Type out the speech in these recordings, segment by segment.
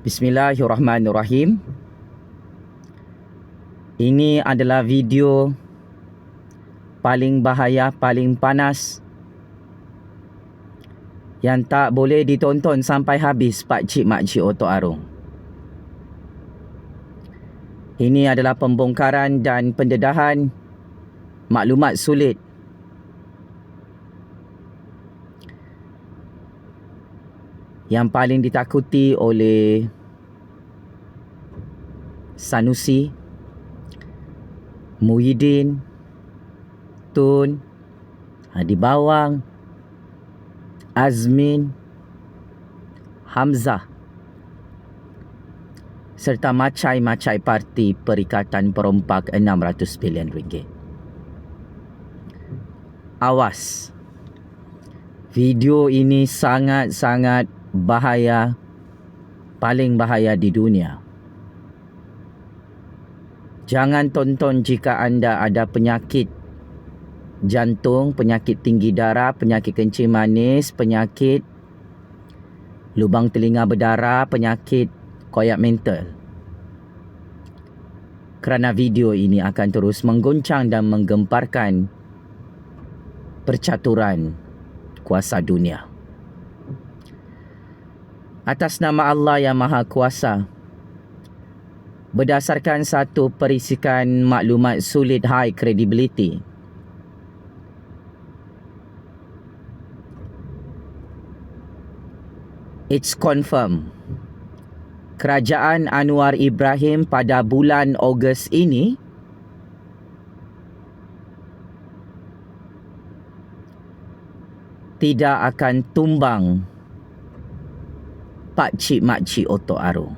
Bismillahirrahmanirrahim. Ini adalah video paling bahaya, paling panas yang tak boleh ditonton sampai habis pakcik makcik Otok Arung. Ini adalah pembongkaran dan pendedahan maklumat sulit yang paling ditakuti oleh Sanusi, Muhyiddin, Tun, Hadi Bawang, Azmin, Hamzah serta macai-macai parti Perikatan Perompak 600 bilion ringgit. Awas. Video ini sangat-sangat bahaya, paling bahaya di dunia. Jangan tonton jika anda ada penyakit jantung, penyakit tinggi darah, penyakit kencing manis, penyakit lubang telinga berdarah, penyakit koyak mental. Kerana video ini akan terus menggoncang dan menggemparkan percaturan kuasa dunia. Atas nama Allah yang Maha Kuasa, berdasarkan satu perisikan maklumat sulit high credibility, it's confirmed Kerajaan Anwar Ibrahim pada bulan Ogos ini tidak akan tumbang pakcik makcik Otok Arung.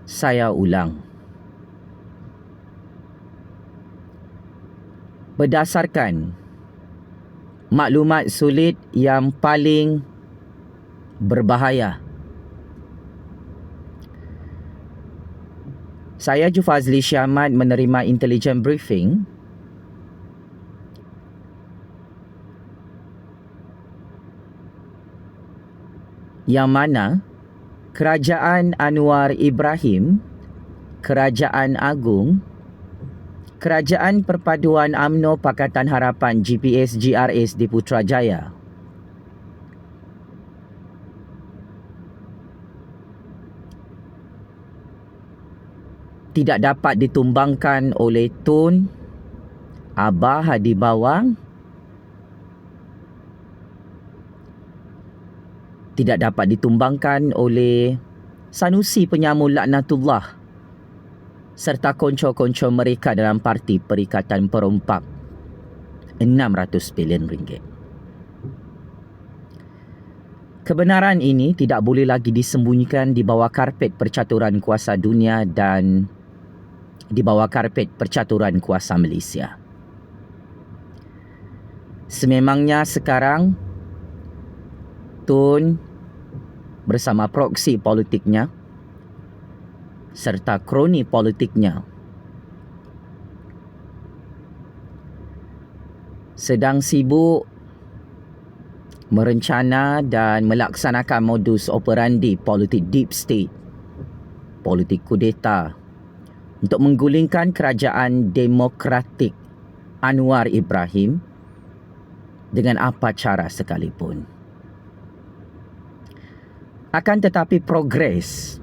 Saya ulang. Berdasarkan maklumat sulit yang paling berbahaya, saya Jufazli Syahmad menerima intelligence briefing yang mana Kerajaan Anwar Ibrahim, Kerajaan Agung, Kerajaan Perpaduan UMNO Pakatan Harapan GPS GRS di Putrajaya tidak dapat ditumbangkan oleh Tun, Abah Hadi Bawang, tidak dapat ditumbangkan oleh Sanusi Penyamun Laknatullah serta konco-konco mereka dalam parti Perikatan Perompak 600 bilion ringgit. Kebenaran ini tidak boleh lagi disembunyikan di bawah karpet percaturan kuasa dunia dan di bawah karpet percaturan kuasa Malaysia. Sememangnya sekarang Tun bersama proksi politiknya serta kroni politiknya sedang sibuk merencana dan melaksanakan modus operandi politik deep state, politik kudeta untuk menggulingkan kerajaan demokratik Anwar Ibrahim dengan apa cara sekalipun. Akan tetapi progres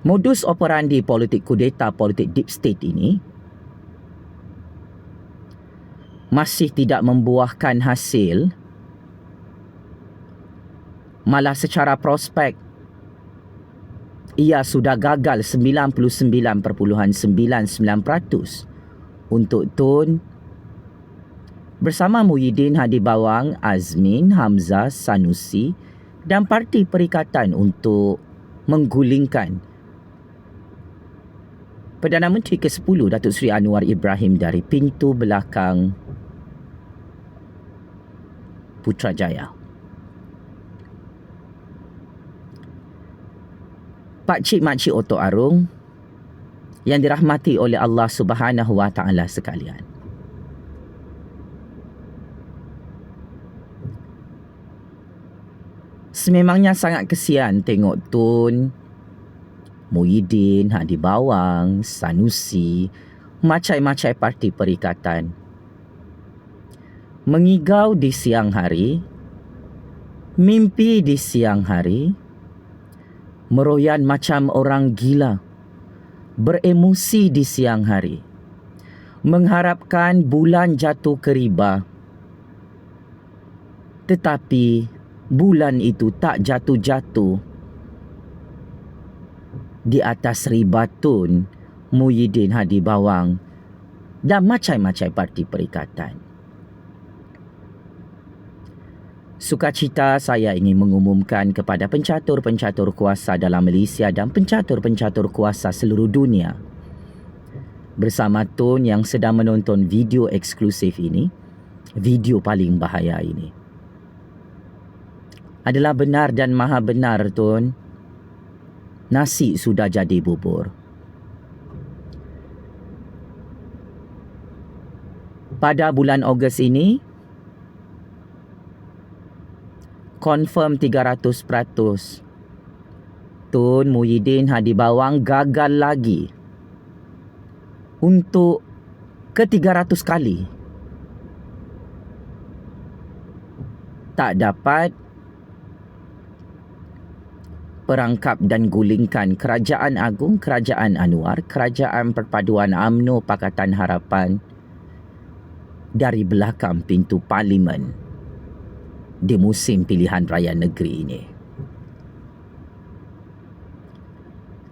modus operandi politik kudeta, politik deep state ini masih tidak membuahkan hasil, malah secara prospek ia sudah gagal 99.99% untuk Tun bersama Muhyiddin, Hadi Bawang, Azmin, Hamzah, Sanusi dan Parti Perikatan untuk menggulingkan Perdana Menteri ke-10 Datuk Seri Anwar Ibrahim dari pintu belakang Putrajaya. Pakcik makcik Otok Arung yang dirahmati oleh Allah Subhanahu Wa Taala sekalian. Sememangnya sangat kesian tengok Tun, Muhyiddin, Hadi Bawang, Sanusi, macai-macai parti perikatan mengigau di siang hari, mimpi di siang hari, meroyan macam orang gila, beremosi di siang hari, mengharapkan bulan jatuh ke riba. Tetapi bulan itu tak jatuh-jatuh di atas riba Tun, Muhyiddin, Hadi Bawang dan macam-macam parti perikatan. Sukacita saya ingin mengumumkan kepada pencatur-pencatur kuasa dalam Malaysia dan pencatur-pencatur kuasa seluruh dunia bersama Tun yang sedang menonton video eksklusif ini, video paling bahaya ini. Adalah benar dan maha benar, Tun. Nasi sudah jadi bubur. Pada bulan Ogos ini, confirm 300%. Tun, Muhyiddin, Hadi Bawang gagal lagi untuk ke-300 kali. Tak dapat perangkap dan gulingkan Kerajaan Agung, Kerajaan Anwar, Kerajaan Perpaduan UMNO Pakatan Harapan dari belakang pintu Parlimen di musim pilihan raya negeri ini.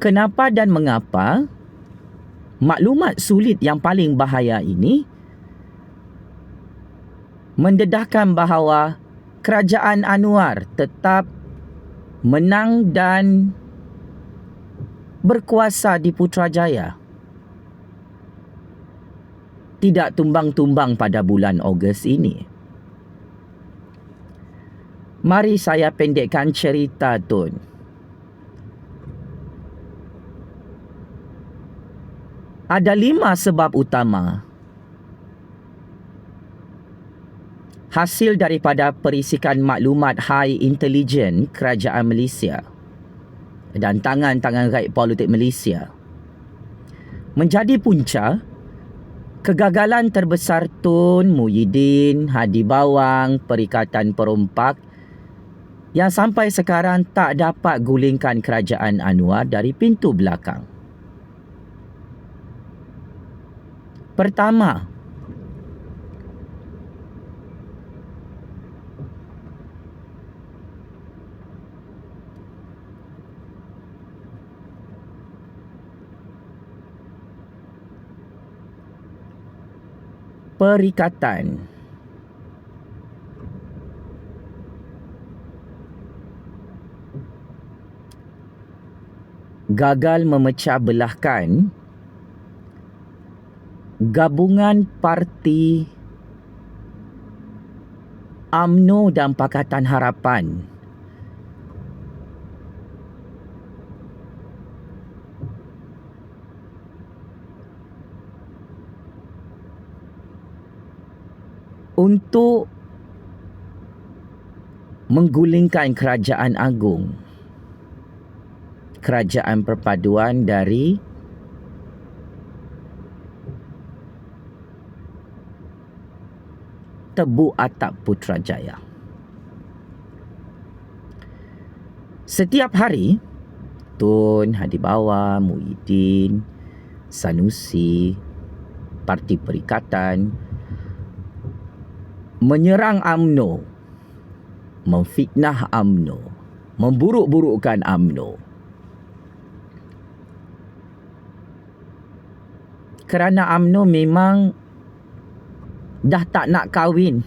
Kenapa dan mengapa maklumat sulit yang paling bahaya ini mendedahkan bahawa Kerajaan Anwar tetap menang dan berkuasa di Putrajaya? Tidak tumbang-tumbang pada bulan Ogos ini. Mari saya pendekkan cerita, Tun. Ada 5 sebab utama hasil daripada perisikan maklumat high intelligence Kerajaan Malaysia dan tangan-tangan gaib politik Malaysia menjadi punca kegagalan terbesar Tun, Muhyiddin, Hadi Bawang, Perikatan Perompak yang sampai sekarang tak dapat gulingkan Kerajaan Anwar dari pintu belakang. Pertama, perikatan. Gagal memecah belahkan gabungan parti UMNO dan Pakatan Harapan untuk menggulingkan Kerajaan Agung, Kerajaan Perpaduan dari Tebu Atap Putrajaya. Setiap hari, Tun, Hadi Bawang, Muhyiddin, Sanusi, Parti Perikatan menyerang UMNO, memfitnah UMNO, memburuk-burukkan UMNO. Kerana UMNO memang dah tak nak kahwin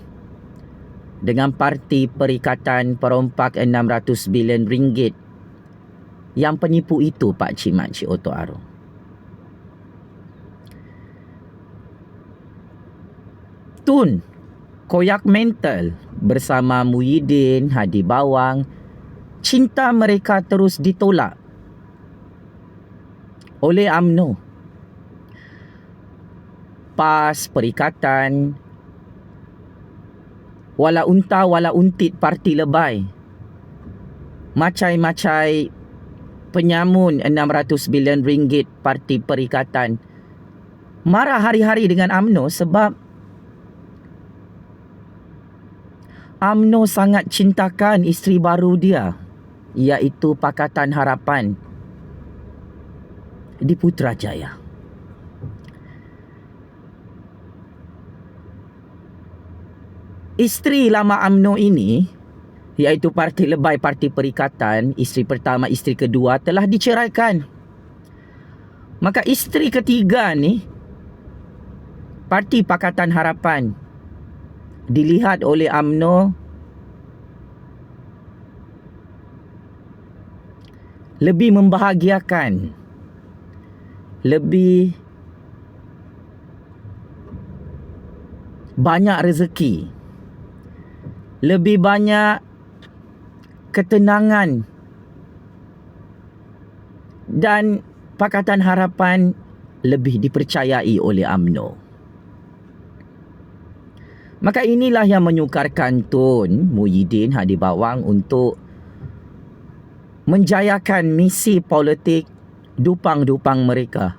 dengan Parti Perikatan Perompak 600 bilion ringgit yang penipu itu, Pak Cik Mak Cik Oto Aro. Tun koyak mental bersama Muhyiddin, Hadi Bawang, cinta mereka terus ditolak oleh UMNO. PAS, Perikatan, wala unta wala untit parti lebay macai-macai penyamun 600 bilion ringgit Parti Perikatan marah hari-hari dengan UMNO sebab UMNO sangat cintakan isteri baru dia, iaitu Pakatan Harapan di Putrajaya. Isteri lama UMNO ini, iaitu parti lebay Parti Perikatan, isteri pertama, isteri kedua telah diceraikan. Maka isteri ketiga ni, Parti Pakatan Harapan, dilihat oleh UMNO lebih membahagiakan, lebih banyak rezeki, lebih banyak ketenangan, dan Pakatan Harapan lebih dipercayai oleh UMNO. Maka inilah yang menyukarkan Tun Muhyiddin Hadi Bawang untuk menjayakan misi politik dupang-dupang mereka.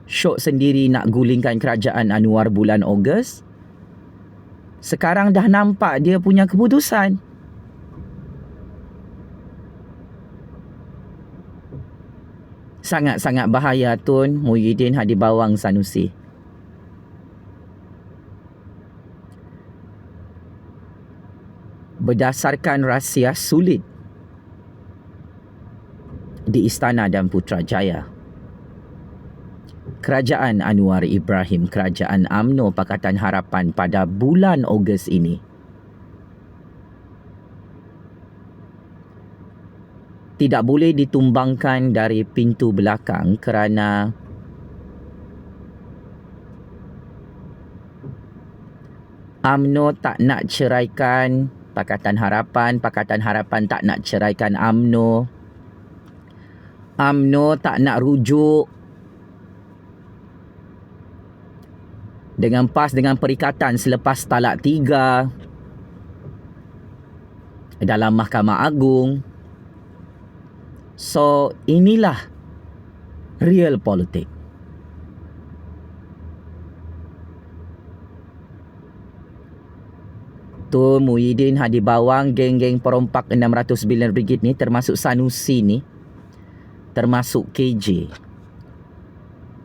Syok sendiri nak gulingkan kerajaan Anwar bulan Ogos. Sekarang dah nampak dia punya keputusan. Sangat-sangat bahaya Tun Muhyiddin Hadi Bawang Sanusi. Berdasarkan rahsia sulit di Istana dan Putrajaya, Kerajaan Anwar Ibrahim, Kerajaan UMNO Pakatan Harapan pada bulan Ogos ini tidak boleh ditumbangkan dari pintu belakang kerana UMNO tak nak ceraikan Pakatan Harapan tak nak ceraikan UMNO tak nak rujuk dengan PAS dengan Perikatan selepas talak 3 dalam Mahkamah Agung. So, inilah real politik. Tun Muhyiddin Hadi Bawang, geng-geng perompak 600 bilion ringgit ni, termasuk Sanusi ni, termasuk KJ,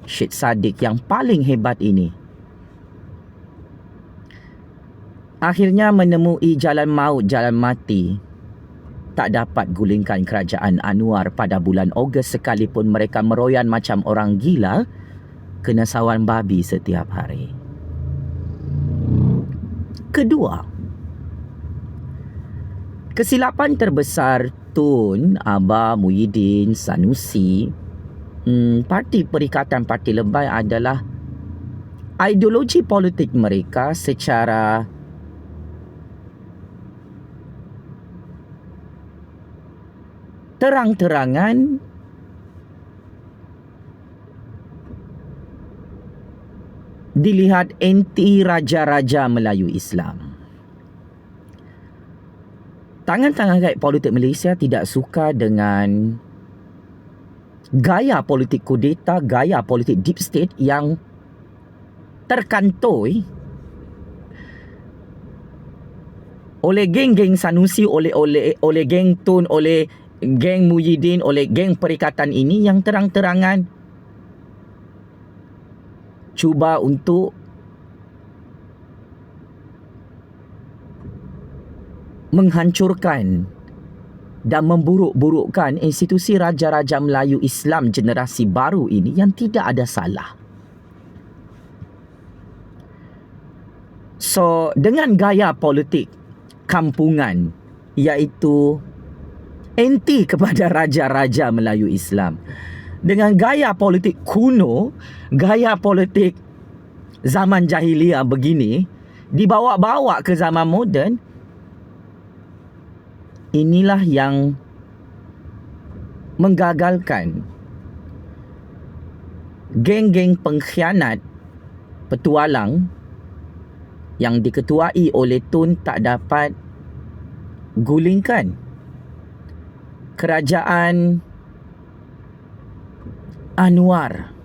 Syed Saddiq yang paling hebat ini, akhirnya menemui jalan maut, jalan mati. Tak dapat gulingkan kerajaan Anwar pada bulan Ogos sekalipun mereka meroyan macam orang gila, kena sawan babi setiap hari. Kedua, kesilapan terbesar Tun, Abah, Muhyiddin, Sanusi, Parti Perikatan Parti Lebay adalah ideologi politik mereka secara terang-terangan dilihat anti raja-raja Melayu Islam. Tangan-tangan gaib politik Malaysia tidak suka dengan gaya politik kudeta, gaya politik deep state yang terkantoi oleh geng-geng Sanusi, oleh geng Tun, oleh geng Muhyiddin, oleh geng Perikatan ini yang terang-terangan cuba untuk menghancurkan dan memburuk-burukkan institusi raja-raja Melayu Islam generasi baru ini yang tidak ada salah. So, dengan gaya politik kampungan, iaitu anti kepada raja-raja Melayu Islam, dengan gaya politik kuno, gaya politik zaman jahiliah begini, dibawa-bawa ke zaman moden, inilah yang menggagalkan geng-geng pengkhianat petualang yang diketuai oleh Tun tak dapat gulingkan kerajaan Anwar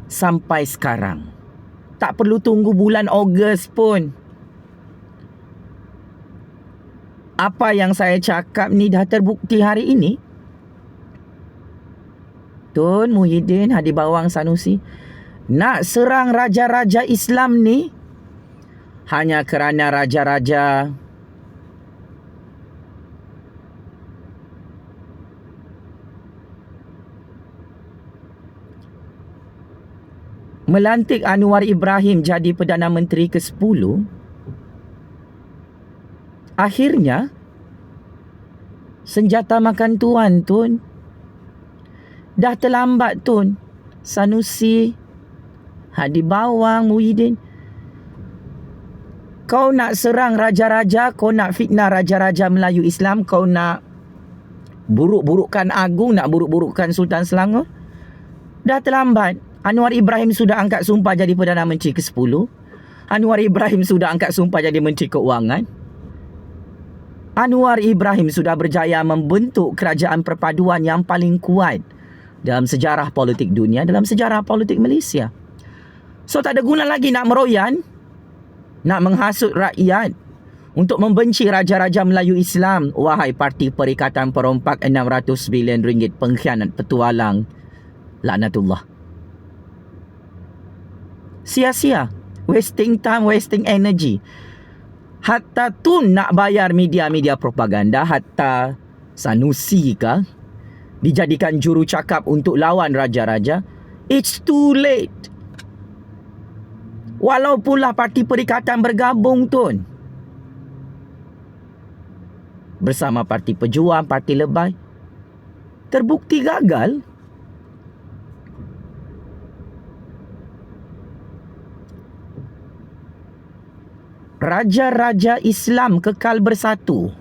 sampai sekarang. Tak perlu tunggu bulan Ogos pun. Apa yang saya cakap ni dah terbukti hari ini. Tun Muhyiddin Hadibawang Sanusi nak serang raja-raja Islam ni hanya kerana raja-raja melantik Anwar Ibrahim jadi Perdana Menteri ke-10. Akhirnya senjata makan tuan, Tun. Dah terlambat, Tun. Sanusi, Hadibawang, Muhyiddin. Kau nak serang raja-raja, kau nak fitnah raja-raja Melayu Islam, kau nak buruk-burukkan Agung, nak buruk-burukkan Sultan Selangor. Dah terlambat. Anwar Ibrahim sudah angkat sumpah jadi Perdana Menteri ke-10. Anwar Ibrahim sudah angkat sumpah jadi Menteri Keuangan. Anwar Ibrahim sudah berjaya membentuk kerajaan perpaduan yang paling kuat dalam sejarah politik dunia, dalam sejarah politik Malaysia. So tak ada guna lagi nak meroyan, nak menghasut rakyat untuk membenci raja-raja Melayu Islam. Wahai Parti Perikatan Perompak 600 bilion ringgit pengkhianat petualang. Laknatullah. Sia-sia. Wasting time, wasting energy. Hatta Tun nak bayar media-media propaganda, hatta Sanusi kah dijadikan juru cakap untuk lawan raja-raja. It's too late. Walaupunlah Parti Perikatan bergabung, Tun, bersama Parti Pejuang, Parti Lebay, terbukti gagal. Raja-raja Islam kekal bersatu,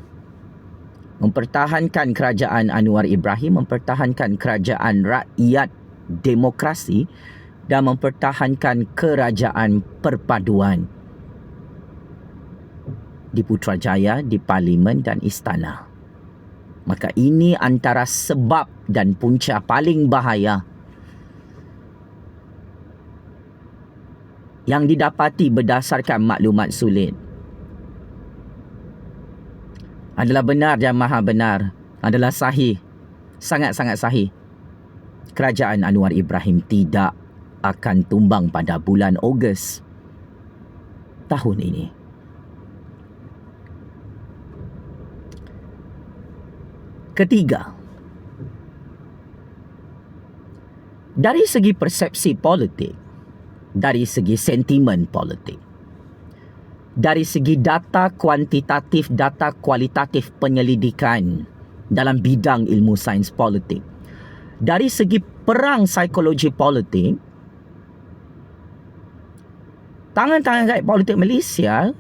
mempertahankan kerajaan Anwar Ibrahim, mempertahankan kerajaan rakyat demokrasi dan mempertahankan kerajaan perpaduan di Putrajaya, di Parlimen dan Istana. Maka ini antara sebab dan punca paling bahaya yang didapati berdasarkan maklumat sulit. Adalah benar dan maha benar, adalah sahih, sangat-sangat sahih. Kerajaan Anwar Ibrahim tidak akan tumbang pada bulan Ogos tahun ini. Ketiga, dari segi persepsi politik, dari segi sentimen politik, dari segi data kuantitatif, data kualitatif penyelidikan dalam bidang ilmu sains politik, dari segi perang psikologi politik, tangan-tangan gaib politik Malaysia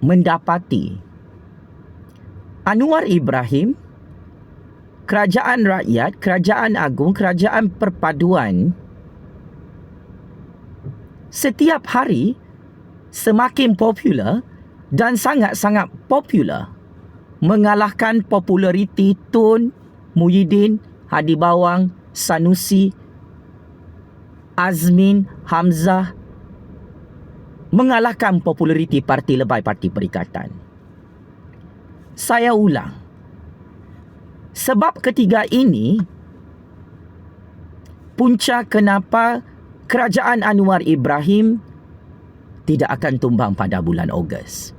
mendapati Anwar Ibrahim, kerajaan rakyat, kerajaan agung, kerajaan perpaduan setiap hari semakin popular dan sangat-sangat popular, mengalahkan populariti Tun, Muhyiddin, Hadibawang, Sanusi, Azmin, Hamzah, mengalahkan populariti Parti Lebay, Parti Perikatan. Saya ulang, sebab ketiga ini punca kenapa kerajaan Anwar Ibrahim tidak akan tumbang pada bulan Ogos.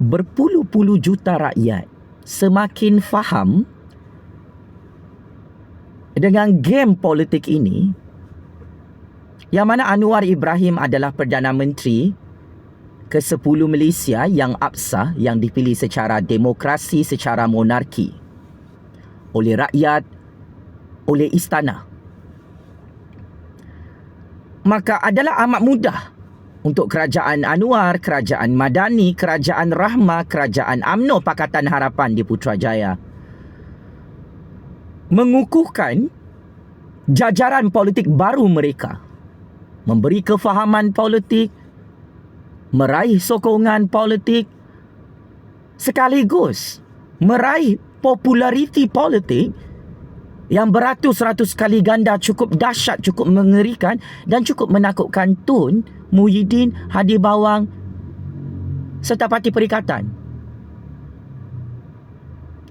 Berpuluh-puluh juta rakyat semakin faham dengan game politik ini, yang mana Anwar Ibrahim adalah Perdana Menteri ke-10 Malaysia yang absah, yang dipilih secara demokrasi, secara monarki oleh rakyat, oleh istana. Maka adalah amat mudah untuk kerajaan Anwar, kerajaan Madani, kerajaan Rahmah, kerajaan UMNO Pakatan Harapan di Putrajaya mengukuhkan jajaran politik baru mereka, memberi kefahaman politik, meraih sokongan politik sekaligus meraih populariti politik yang beratus-ratus kali ganda, cukup dahsyat, cukup mengerikan dan cukup menakutkan Tun, Muhyiddin, Hadi Bawang serta Parti Perikatan.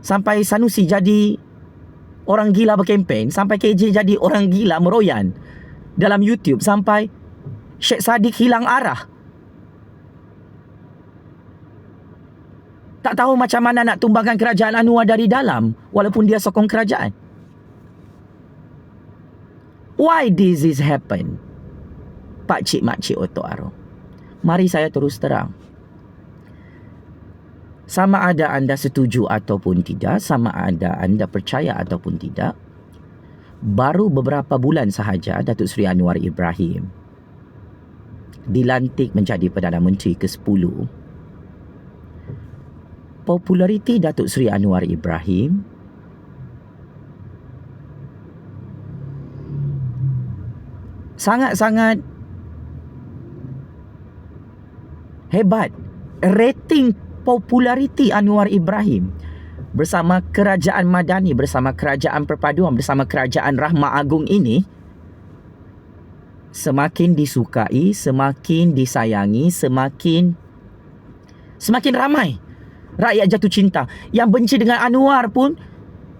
Sampai Sanusi jadi orang gila berkempen, sampai KJ jadi orang gila meroyan dalam YouTube, sampai Sheikh Sadiq hilang arah. Tak tahu macam mana nak tumbangkan kerajaan Anwar dari dalam walaupun dia sokong kerajaan. Why this is happen? Pakcik makcik Otok Arom, mari saya terus terang. Sama ada anda setuju ataupun tidak, sama ada anda percaya ataupun tidak, baru beberapa bulan sahaja Datuk Seri Anwar Ibrahim dilantik menjadi Perdana Menteri ke-10. Populariti Datuk Seri Anwar Ibrahim sangat-sangat hebat. Rating populariti Anwar Ibrahim bersama Kerajaan Madani, bersama Kerajaan Perpaduan, bersama Kerajaan Rahmah Agung ini semakin disukai, semakin disayangi, semakin ramai rakyat jatuh cinta. Yang benci dengan Anwar pun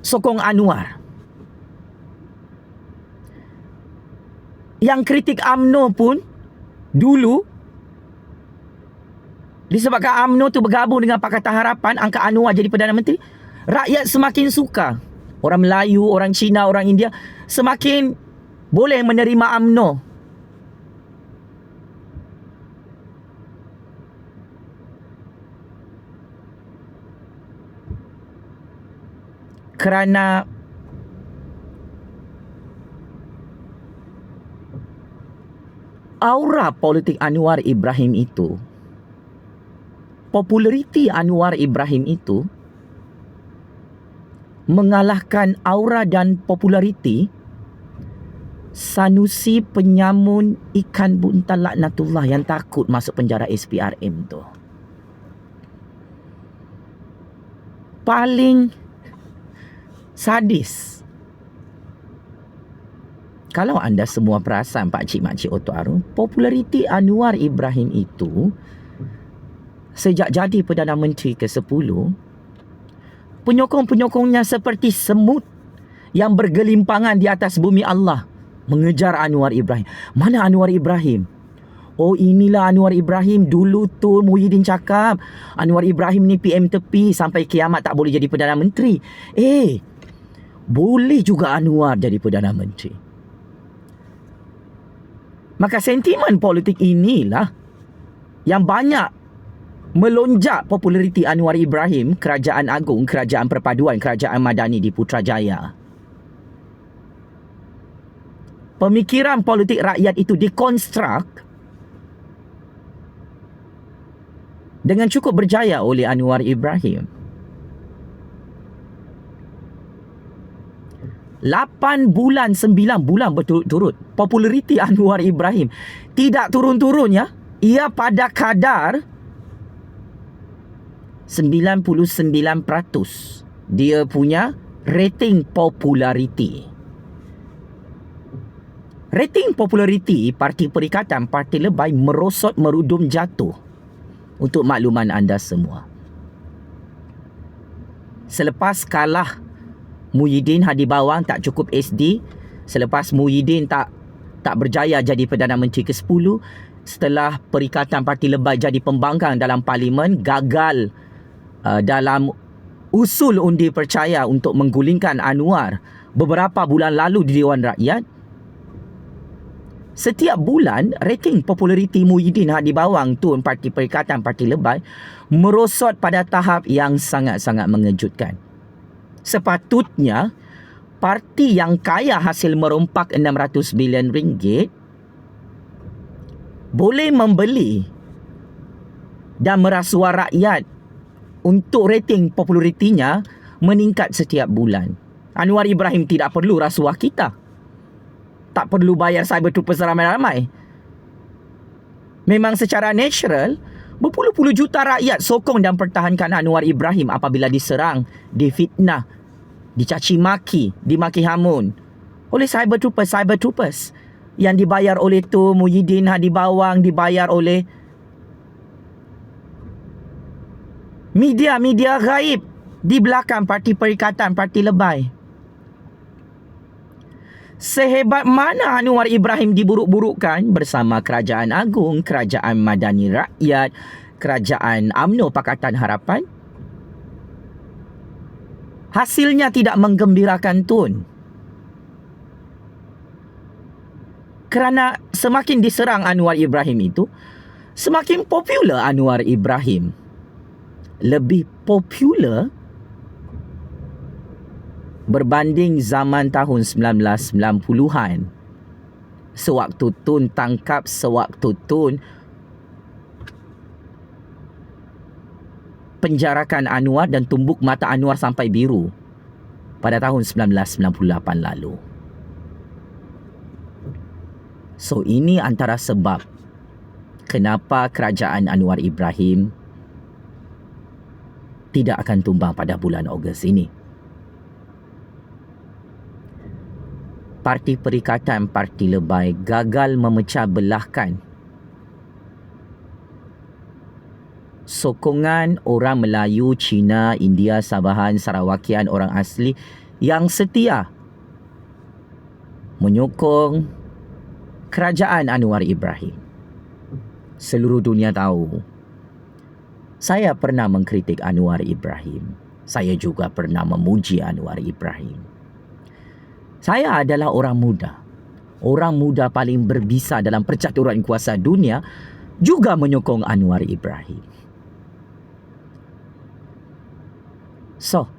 sokong Anwar. Yang kritik UMNO pun dulu, disebabkan UMNO tu bergabung dengan Pakatan Harapan, angkat Anwar jadi Perdana Menteri, rakyat semakin suka. Orang Melayu, orang Cina, orang India semakin boleh menerima UMNO. Kerana aura politik Anwar Ibrahim itu, populariti Anwar Ibrahim itu mengalahkan aura dan populariti Sanusi penyamun ikan buntal laknatullah yang takut masuk penjara SPRM tu. Paling sadis. Kalau anda semua perasan pakcik makcik Otok Arom, populariti Anwar Ibrahim itu sejak jadi Perdana Menteri ke-10, penyokong-penyokongnya seperti semut yang bergelimpangan di atas bumi Allah mengejar Anwar Ibrahim. Mana Anwar Ibrahim? Oh, inilah Anwar Ibrahim. Dulu tu Muhyiddin cakap Anwar Ibrahim ni PM tepi sampai kiamat tak boleh jadi Perdana Menteri. Boleh juga Anwar jadi Perdana Menteri. Maka sentimen politik inilah yang banyak melonjak populariti Anwar Ibrahim, Kerajaan Agung, Kerajaan Perpaduan, Kerajaan Madani di Putrajaya. Pemikiran politik rakyat itu dikonstruk dengan cukup berjaya oleh Anwar Ibrahim. 8 bulan, 9 bulan berturut-turut populariti Anwar Ibrahim tidak turun-turun ya. Ia pada kadar 99% dia punya rating populariti. Rating populariti Parti Perikatan, Parti Lebay merosot merudum jatuh. Untuk makluman anda semua, selepas kalah Muhyiddin, Hadi Bawang tak cukup SD, selepas Muhyiddin tak berjaya jadi Perdana Menteri ke-10, setelah Perikatan Parti Lebay jadi pembangkang dalam Parlimen, gagal dalam usul undi percaya untuk menggulingkan Anwar beberapa bulan lalu di Dewan Rakyat, setiap bulan rating populariti Muhyiddin, Hadi Bawang, Tun, Parti Perikatan, Parti Lebay merosot pada tahap yang sangat-sangat mengejutkan. Sepatutnya parti yang kaya hasil merompak 600 bilion ringgit boleh membeli dan merasuah rakyat untuk rating popularitinya meningkat setiap bulan. Anwar Ibrahim tidak perlu rasuah kita. Tak perlu bayar cyber troopers ramai-ramai. Memang secara natural Berpuluh-puluh juta rakyat sokong dan pertahankan Anwar Ibrahim apabila diserang, difitnah, dicaci maki, dimaki hamun oleh cyber troopers yang dibayar oleh Tun Muhyiddin Hadi Bawang, dibayar oleh media-media gaib di belakang parti perikatan, parti lebay. Sehebat mana Anwar Ibrahim diburuk-burukkan bersama Kerajaan Agung, Kerajaan Madani Rakyat, Kerajaan UMNO Pakatan Harapan, hasilnya tidak menggembirakan Tun. Kerana semakin diserang Anwar Ibrahim itu, semakin popular Anwar Ibrahim. Lebih popular berbanding zaman tahun 1990-an. Sewaktu Tun tangkap, sewaktu Tun penjarakan Anwar dan tumbuk mata Anwar sampai biru pada tahun 1998 lalu. So, ini antara sebab kenapa kerajaan Anwar Ibrahim tidak akan tumbang pada bulan Ogos ini. Parti Perikatan, Parti Lebay gagal memecah belahkan sokongan orang Melayu, Cina, India, Sabahan, Sarawakian, orang asli yang setia menyokong kerajaan Anwar Ibrahim. Seluruh dunia tahu saya pernah mengkritik Anwar Ibrahim. Saya juga pernah memuji Anwar Ibrahim. Saya adalah orang muda. Orang muda paling berbisa dalam percaturan kuasa dunia juga menyokong Anwar Ibrahim. So,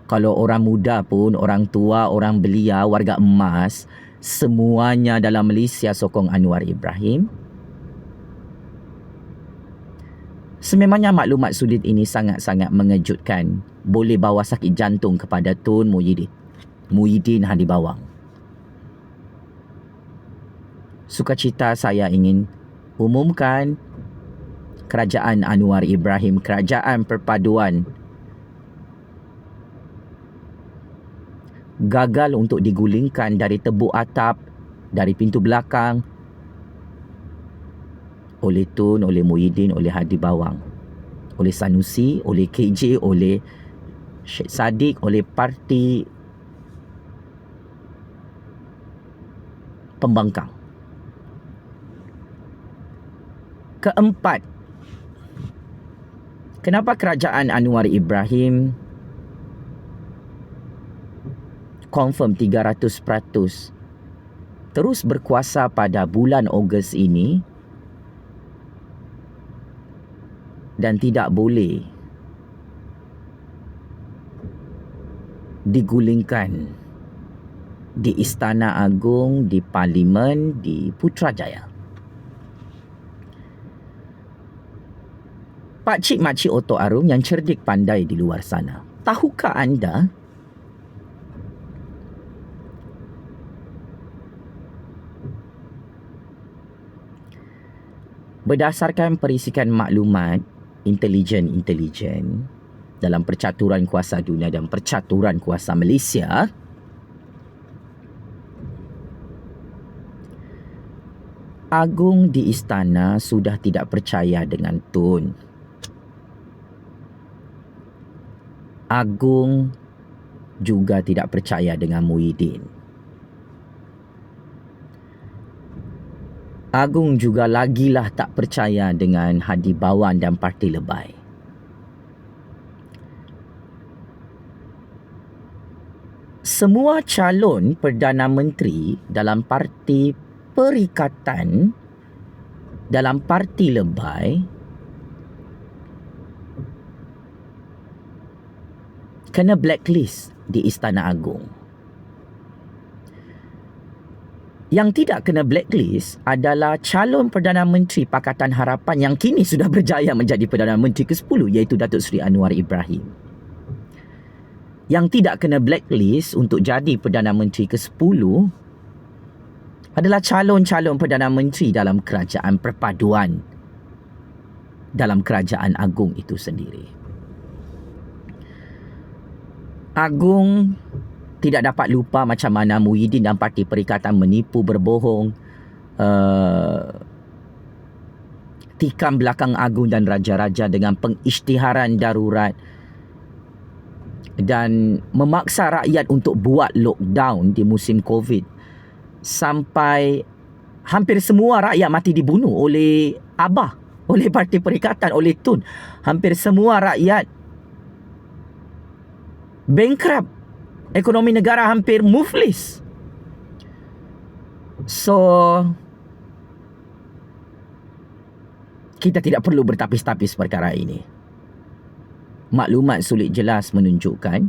kalau orang muda pun, orang tua, orang belia, warga emas, semuanya dalam Malaysia sokong Anwar Ibrahim, sememangnya maklumat sudut ini sangat-sangat mengejutkan. Boleh bawa sakit jantung kepada Tun Muhyiddin Hadi Bawang. Sukacita saya ingin umumkan kerajaan Anwar Ibrahim, kerajaan perpaduan, gagal untuk digulingkan dari tebuk atap, dari pintu belakang oleh Tun, oleh Muhyiddin, oleh Hadi Bawang, oleh Sanusi, oleh KJ, oleh Syed Saddiq, oleh parti pembangkang. Keempat, kenapa kerajaan Anwar Ibrahim confirm 300% terus berkuasa pada bulan Ogos ini dan tidak boleh digulingkan di Istana Agung, di Parlimen, di Putrajaya. Pakcik makcik Otok Arum yang cerdik pandai di luar sana, tahukah anda berdasarkan perisikan maklumat intelijen dalam percaturan kuasa dunia dan percaturan kuasa Malaysia, Agung di istana sudah tidak percaya dengan Tun. Agung juga tidak percaya dengan Muhyiddin. Agung juga lagilah tak percaya dengan Hadi Bawang dan Parti Lebay. Semua calon Perdana Menteri dalam Parti Perikatan, dalam Parti Lebay, kena blacklist di Istana Agung. Yang tidak kena blacklist adalah calon Perdana Menteri Pakatan Harapan yang kini sudah berjaya menjadi Perdana Menteri ke-10, iaitu Datuk Seri Anwar Ibrahim. Yang tidak kena blacklist untuk jadi Perdana Menteri ke-10 adalah calon-calon Perdana Menteri dalam kerajaan perpaduan dalam kerajaan agung itu sendiri. Agung tidak dapat lupa macam mana Muhyiddin dan Parti Perikatan menipu, berbohong, tikam belakang agung dan raja-raja dengan pengisytiharan darurat dan memaksa rakyat untuk buat lockdown di musim COVID, sampai hampir semua rakyat mati dibunuh oleh Abah, oleh Parti Perikatan, oleh Tun. Hampir semua rakyat bankrupt. Ekonomi negara hampir muflis. So, kita tidak perlu bertapis-tapis perkara ini. Maklumat sulit jelas menunjukkan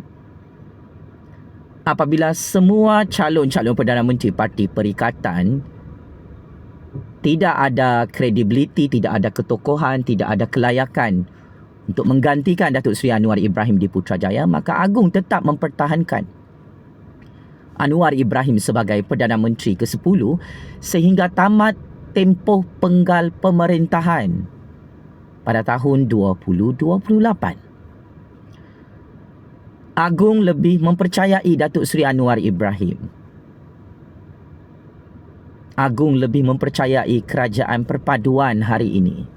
apabila semua calon-calon Perdana Menteri Parti Perikatan tidak ada kredibiliti, tidak ada ketokohan, tidak ada kelayakan untuk menggantikan Datuk Seri Anwar Ibrahim di Putrajaya, maka Agung tetap mempertahankan Anwar Ibrahim sebagai Perdana Menteri ke-10 sehingga tamat tempoh penggal pemerintahan pada tahun 2028. Agung lebih mempercayai Datuk Seri Anwar Ibrahim. Agung lebih mempercayai kerajaan perpaduan hari ini.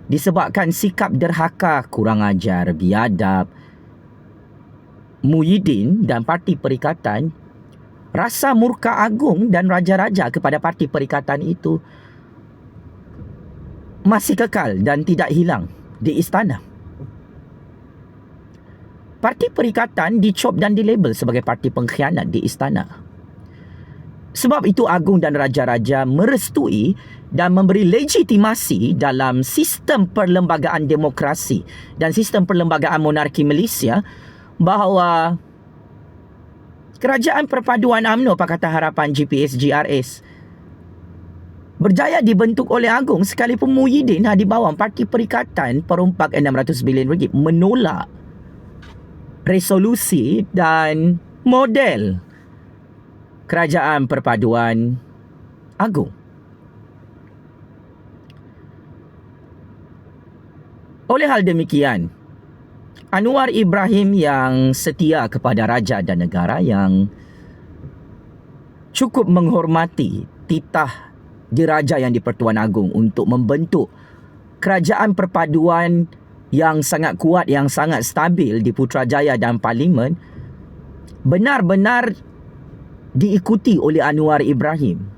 Disebabkan sikap derhaka, kurang ajar, biadab Muhyiddin dan Parti Perikatan, rasa murka Agung dan raja-raja kepada Parti Perikatan itu masih kekal dan tidak hilang di istana. Parti Perikatan dicop dan dilabel sebagai parti pengkhianat di istana. Sebab itu Agung dan raja-raja merestui dan memberi legitimasi dalam sistem perlembagaan demokrasi dan sistem perlembagaan monarki Malaysia bahawa Kerajaan Perpaduan UMNO Pakatan Harapan GPS-GRS berjaya dibentuk oleh Agung sekalipun Muhyiddin di bawah Parti Perikatan perompak RM600 bilion menolak resolusi dan model Kerajaan Perpaduan Agung. Oleh hal demikian, Anwar Ibrahim yang setia kepada raja dan negara, yang cukup menghormati titah diraja yang di-Pertuan Agong untuk membentuk kerajaan perpaduan yang sangat kuat, yang sangat stabil di Putrajaya dan Parlimen, benar-benar diikuti oleh Anwar Ibrahim.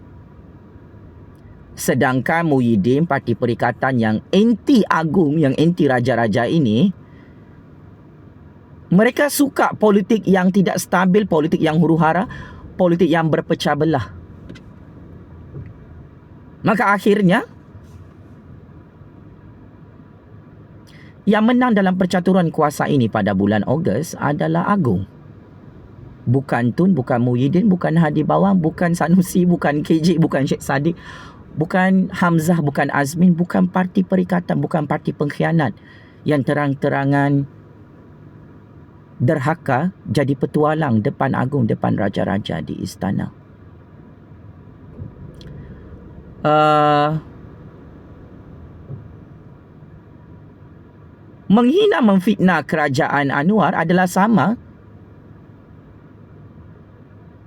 Sedangkan Muhyiddin, Parti Perikatan yang anti Agung, yang anti raja-raja ini, mereka suka politik yang tidak stabil, politik yang huru-hara, politik yang berpecah belah. Maka akhirnya yang menang dalam percaturan kuasa ini pada bulan Ogos adalah Agung. Bukan Tun, bukan Muhyiddin, bukan Hadi Bawang, bukan Sanusi, bukan KJ, bukan Sheikh Saddiq, bukan Hamzah, bukan Azmin, bukan Parti Perikatan, bukan parti pengkhianat yang terang-terangan derhaka jadi petualang depan Agung, depan raja-raja di istana. Menghina, memfitnah kerajaan Anwar adalah sama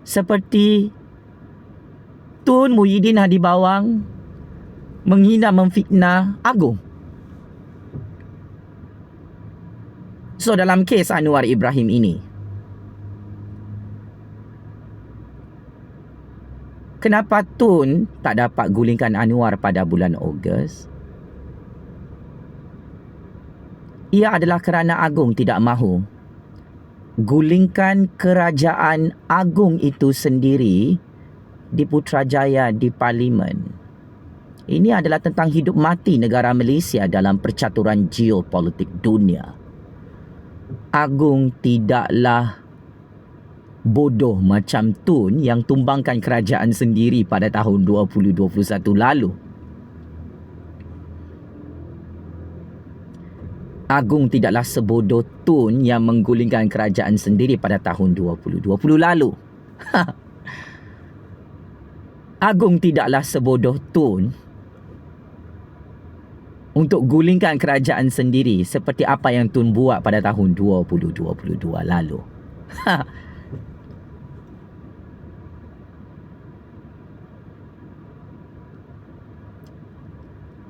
seperti Tun, Muhyiddin, Hadi Bawang menghina, memfitnah Agung. So dalam kes Anwar Ibrahim ini, kenapa Tun tak dapat gulingkan Anwar pada bulan Ogos? Ia adalah kerana Agung tidak mahu gulingkan kerajaan Agung itu sendiri di Putrajaya, di Parlimen. Ini adalah tentang hidup mati negara Malaysia dalam percaturan geopolitik dunia. Agung tidaklah bodoh macam Tun yang tumbangkan kerajaan sendiri pada tahun 2021 lalu. Agung tidaklah sebodoh Tun yang menggulingkan kerajaan sendiri pada tahun 2020 lalu. Agung tidaklah sebodoh Tun untuk gulingkan kerajaan sendiri seperti apa yang Tun buat pada tahun 2022 lalu.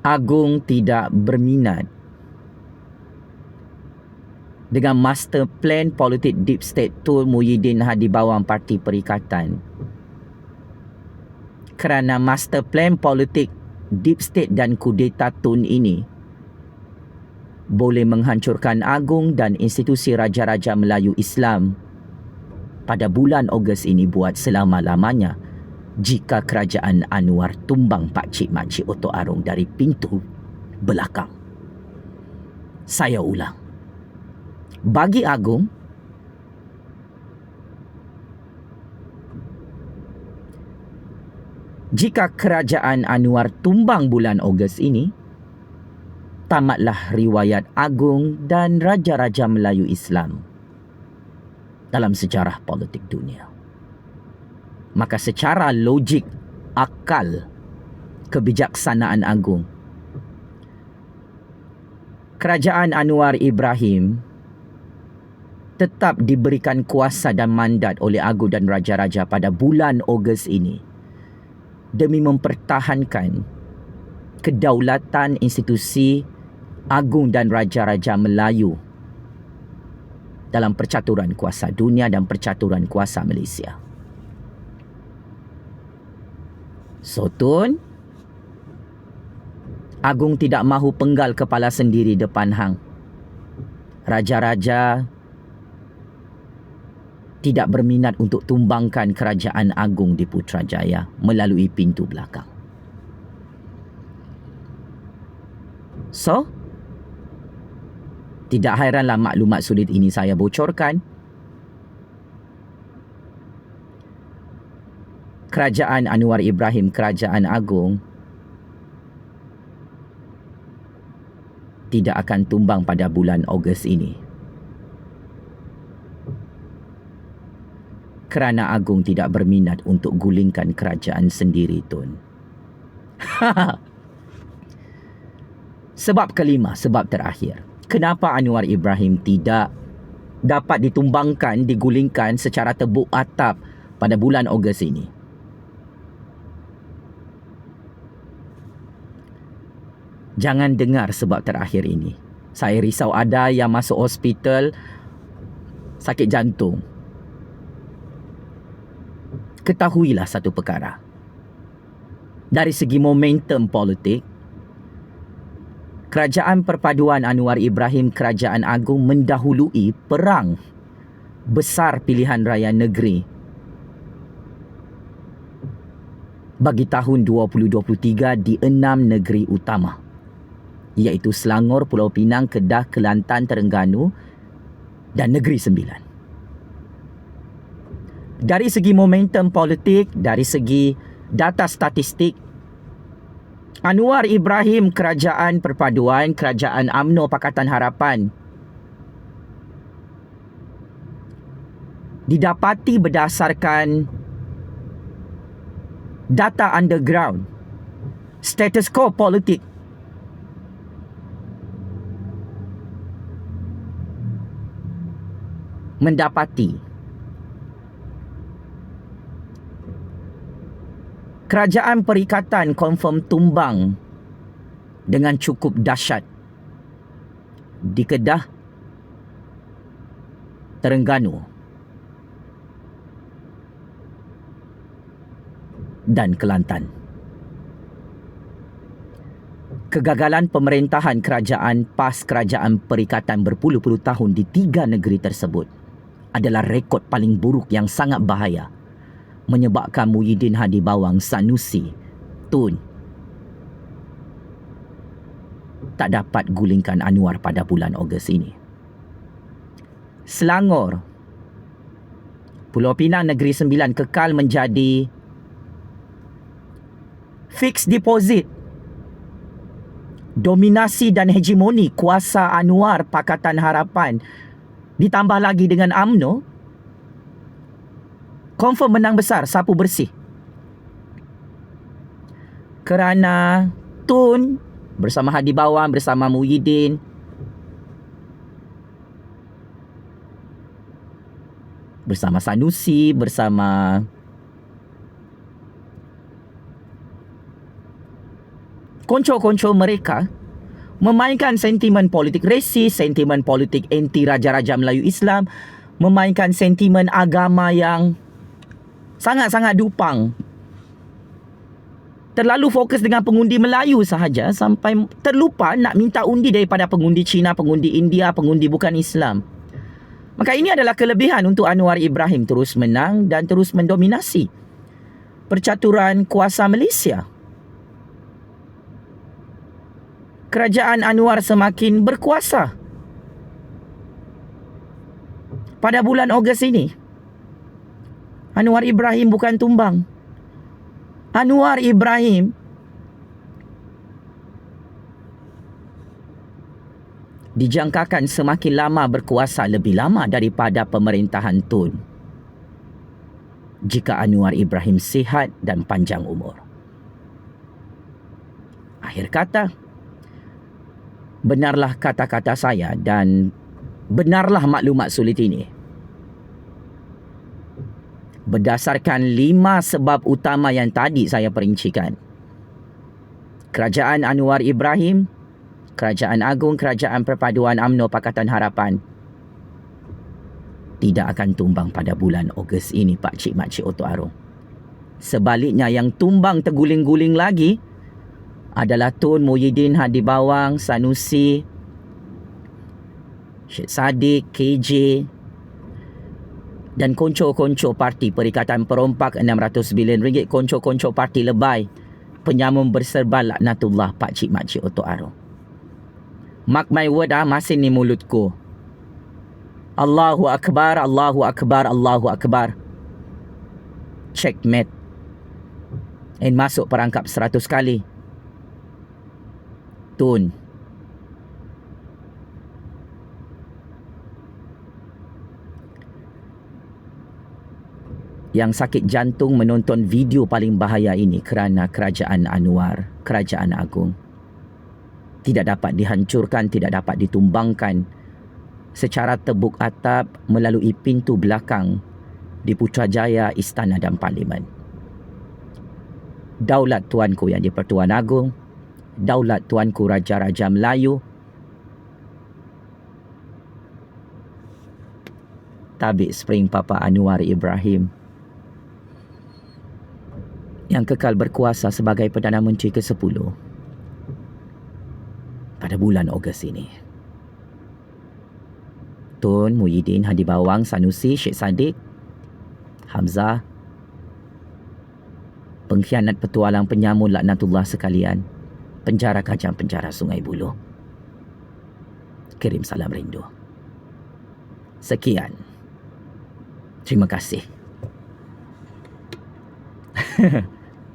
Agong tidak berminat dengan master plan politik deep state Tun Muhyiddin Hadibawang Parti Perikatan. Kerana master plan politik deep state dan kudeta Tun ini boleh menghancurkan Agong dan institusi Raja-Raja Melayu Islam pada bulan Ogos ini buat selama-lamanya jika kerajaan Anwar tumbang pakcik-makcik Otok Arung dari pintu belakang. Saya ulang. Bagi Agong, jika kerajaan Anwar tumbang bulan Ogos ini, tamatlah riwayat Agong dan Raja-Raja Melayu Islam dalam sejarah politik dunia. Maka secara logik, akal, kebijaksanaan Agong, kerajaan Anwar Ibrahim tetap diberikan kuasa dan mandat oleh Agong dan Raja-Raja pada bulan Ogos ini demi mempertahankan kedaulatan institusi Agong dan Raja-Raja Melayu dalam percaturan kuasa dunia dan percaturan kuasa Malaysia. So Tun, Agong tidak mahu penggal kepala sendiri depan hang. Raja-Raja tidak berminat untuk tumbangkan kerajaan Agong di Putrajaya melalui pintu belakang. So, tidak hairanlah maklumat sulit ini saya bocorkan. Kerajaan Anwar Ibrahim, Kerajaan Agong, tidak akan tumbang pada bulan Ogos ini. Kerana Agong tidak berminat untuk gulingkan kerajaan sendiri, Tun. Sebab kelima, sebab terakhir. Kenapa Anwar Ibrahim tidak dapat ditumbangkan, digulingkan secara tebuk atap pada bulan Ogos ini? Jangan dengar sebab terakhir ini. Saya risau ada yang masuk hospital sakit jantung. Ketahuilah satu perkara. Dari segi momentum politik, Kerajaan Perpaduan Anwar Ibrahim, Kerajaan Agong mendahului perang besar pilihan raya negeri bagi tahun 2023 di 6 negeri utama, iaitu Selangor, Pulau Pinang, Kedah, Kelantan, Terengganu dan Negeri Sembilan. Dari segi momentum politik, dari segi data statistik, Anwar Ibrahim, Kerajaan Perpaduan, Kerajaan UMNO Pakatan Harapan didapati berdasarkan data underground, status quo politik, mendapati Kerajaan Perikatan confirm tumbang dengan cukup dahsyat di Kedah, Terengganu dan Kelantan. Kegagalan pemerintahan kerajaan PAS Kerajaan Perikatan berpuluh-puluh tahun di 3 negeri tersebut adalah rekod paling buruk yang sangat bahaya, menyebabkan Muhyiddin Hadibawang Sanusi, Tun, tak dapat gulingkan Anwar pada bulan Ogos ini. Selangor, Pulau Pinang, Negeri Sembilan kekal menjadi fixed deposit, dominasi dan hegemoni kuasa Anwar Pakatan Harapan, ditambah lagi dengan UMNO, confirm menang besar, sapu bersih. Kerana Tun bersama Hadi Bawang, bersama Muhyiddin, bersama Sanusi, bersama konco-konco mereka, memainkan sentimen politik resis, sentimen politik anti Raja-Raja Melayu Islam, memainkan sentimen agama yang sangat-sangat dupang. Terlalu fokus dengan pengundi Melayu sahaja sampai terlupa nak minta undi daripada pengundi Cina, pengundi India, pengundi bukan Islam. Maka ini adalah kelebihan untuk Anwar Ibrahim terus menang dan terus mendominasi percaturan kuasa Malaysia. Kerajaan Anwar semakin berkuasa. Pada bulan Ogos ini, Anwar Ibrahim bukan tumbang. Anwar Ibrahim dijangkakan semakin lama berkuasa lebih lama daripada pemerintahan Tun, jika Anwar Ibrahim sihat dan panjang umur. Akhir kata, benarlah kata-kata saya dan benarlah maklumat sulit ini. Berdasarkan 5 sebab utama yang tadi saya perincikan, Kerajaan Anwar Ibrahim, Kerajaan Agung, Kerajaan Perpaduan UMNO Pakatan Harapan tidak akan tumbang pada bulan Ogos ini, Pak Cik Mak Cik Oto Arong. Sebaliknya, yang tumbang terguling-guling lagi adalah Tun, Muhyiddin, Hadi Bawang, Sanusi, Syed Saddiq, KJ dan konco-konco parti Perikatan Perompak RM600 bilion, konco-konco parti lebay, penyamun berserban laknatullah, Pak Cik Mak Cik Oto Arong. Mark my word, masih ni mulutku. Allahu Akbar, Allahu Akbar, Allahu Akbar. Checkmate. And masuk perangkap 100 kali. Tun. Yang sakit jantung menonton video paling bahaya ini kerana Kerajaan Anwar, Kerajaan Agung, tidak dapat dihancurkan, tidak dapat ditumbangkan secara tebuk atap melalui pintu belakang di Putrajaya, Istana dan Parlimen. Daulat Tuanku yang di-Pertuan Agong, daulat Tuanku Raja-Raja Melayu, tabik spring Papa Anwar Ibrahim yang kekal berkuasa sebagai Perdana Menteri ke-10 pada bulan Ogos ini. Tun, Muhyiddin, Hadi Bawang, Sanusi, Syed Saddiq, Hamzah, pengkhianat petualang penyamun laknatullah sekalian, penjara kajang, penjara Sungai Buloh. Kirim salam rindu. Sekian. Terima kasih.